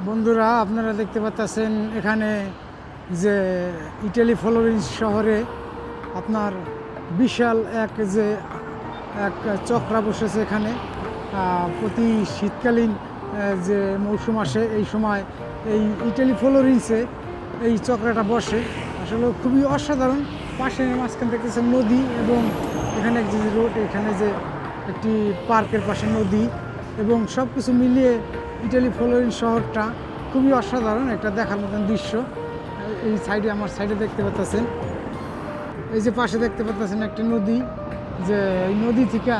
বন্ধুরা, আপনারা দেখতে পাচ্ছেন এখানে যে ইটালি ফ্লোরেন্স শহরে আপনার বিশাল এক চক্রা বসেছে এখানে। প্রতি শীতকালীন যে মৌসুম আসে এই সময় এই ইটালি ফ্লোরেন্সে এই চক্রাটা বসে। আসলে খুবই অসাধারণ। পাশে মাঝখান দেখতেছেন নদী এবং এখানে যে রোড, এখানে যে একটি পার্কের পাশে নদী এবং সব কিছু মিলিয়ে ইটালি ফ্লোরেন্স শহরটা খুবই অসাধারণ একটা দেখার মতন দৃশ্য। এই সাইডে, আমার সাইডে দেখতে পাচ্ছেন, এই যে পাশে দেখতে পাচ্ছেন একটা নদী, যে এই নদী থেকে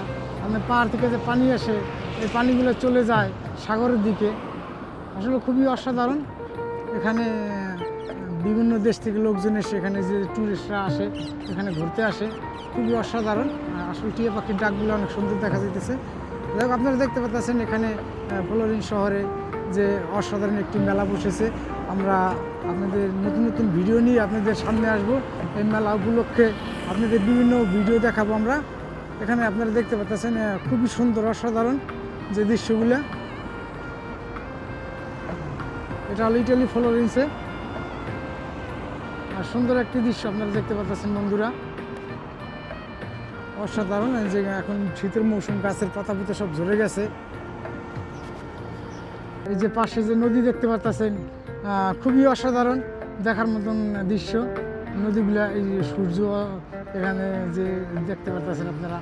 আপনার পাহাড় থেকে যে পানি আসে, এই পানিগুলো চলে যায় সাগরের দিকে। আসলে খুবই অসাধারণ। এখানে বিভিন্ন দেশ থেকে লোকজন এসে, এখানে যে ট্যুরিস্টরা আসে এখানে ঘুরতে আসে, খুবই অসাধারণ। আসলে টিয়া পাখির ডাকগুলো অনেক সুন্দর দেখা যাইতেছে। যাই হোক, আপনারা দেখতে পাচ্ছেন এখানে ফ্লোরেন্স শহরে যে অসাধারণ একটি মেলা বসেছে। আমরা আপনাদের নতুন নতুন ভিডিও নিয়ে আপনাদের সামনে আসব। এই মেলা উপলক্ষে আপনাদের বিভিন্ন ভিডিও দেখাবো আমরা। এখানে আপনারা দেখতে পাচ্ছেন খুবই সুন্দর অসাধারণ যে দৃশ্যগুলো। এটা হলো ইটালি ফ্লোরেন্সে, আর সুন্দর একটি দৃশ্য আপনারা দেখতে পাচ্ছেন বন্ধুরা, অসাধারণ। এই যে এখন শীতের মৌসুম, গাছের পাতা পুতা সব ঝরে গেছে। এই যে পাশে যে নদী দেখতে পাচ্ছেন, খুবই অসাধারণ দেখার মতন দৃশ্য। নদীগুলা, এই যে সূর্য এখানে যে দেখতে পাচ্ছেন আপনারা,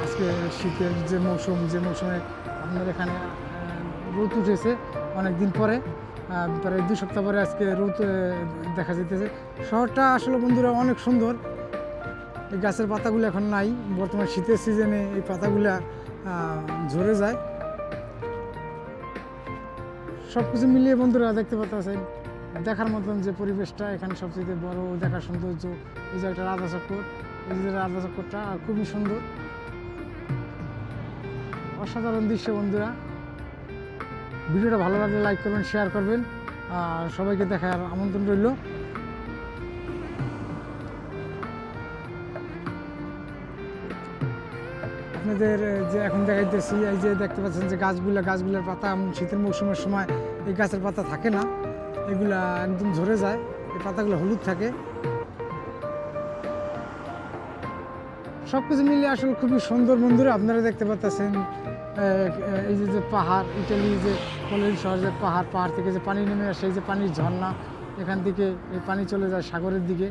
আজকে শীতের যে মৌসুম, যে মৌসুমে আপনার এখানে রোদ উঠেছে অনেক দিন পরে, প্রায় 2 সপ্তাহ পরে আজকে রোদ দেখা যেতেছে। শহরটা আসলে বন্ধুরা অনেক সুন্দর। এই গাছের পাতাগুলো এখন নাই, বর্তমান শীতের সিজনে এই পাতাগুলা ঝরে যায়। সব কিছু মিলিয়ে বন্ধুরা দেখতে পাচ্ছেন দেখার মতন যে পরিবেশটা এখানে সবচেয়ে বড় দেখার সৌন্দর্য। এই যে একটা রাধা চক্কর, এই যে রাধা চক্করটা খুবই সুন্দর, অসাধারণ দৃশ্য বন্ধুরা। ভিডিওটা ভালো লাগলে লাইক করবেন, শেয়ার করবেন, আর সবাইকে দেখার আমন্ত্রণ রইল। আপনাদের যে এখন দেখাইতেছি, এই যে দেখতে পাচ্ছেন যে গাছগুলোর পাতা শীতের মৌসুমের সময় এই গাছের পাতা থাকে না, এগুলা একদম ঝরে যায়, এই পাতাগুলো হলুদ থাকে। সব কিছু মিলিয়ে আসলে খুবই সুন্দর বন্ধুরা। আপনারা দেখতে পাচ্ছেন এই যে পাহাড়, ইটালি যে ফ্লোরেন্স শহর, যে পাহাড় থেকে যে পানি নেমে আসে, এই যে পানির ঝর্ণা, এখান থেকে এই পানি চলে যায় সাগরের দিকে।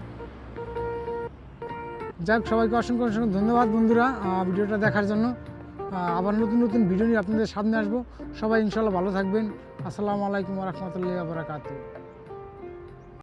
যাক, সবাইকে অসংখ্য অসংখ্য ধন্যবাদ বন্ধুরা ভিডিওটা দেখার জন্য। আবার নতুন নতুন ভিডিও নিয়ে আপনাদের সামনে আসবো। সবাই ইনশাল্লাহ ভালো থাকবেন। আসসালামু আলাইকুম ওয়া রাহমাতুল্লাহি ওয়া বারাকাতুহু।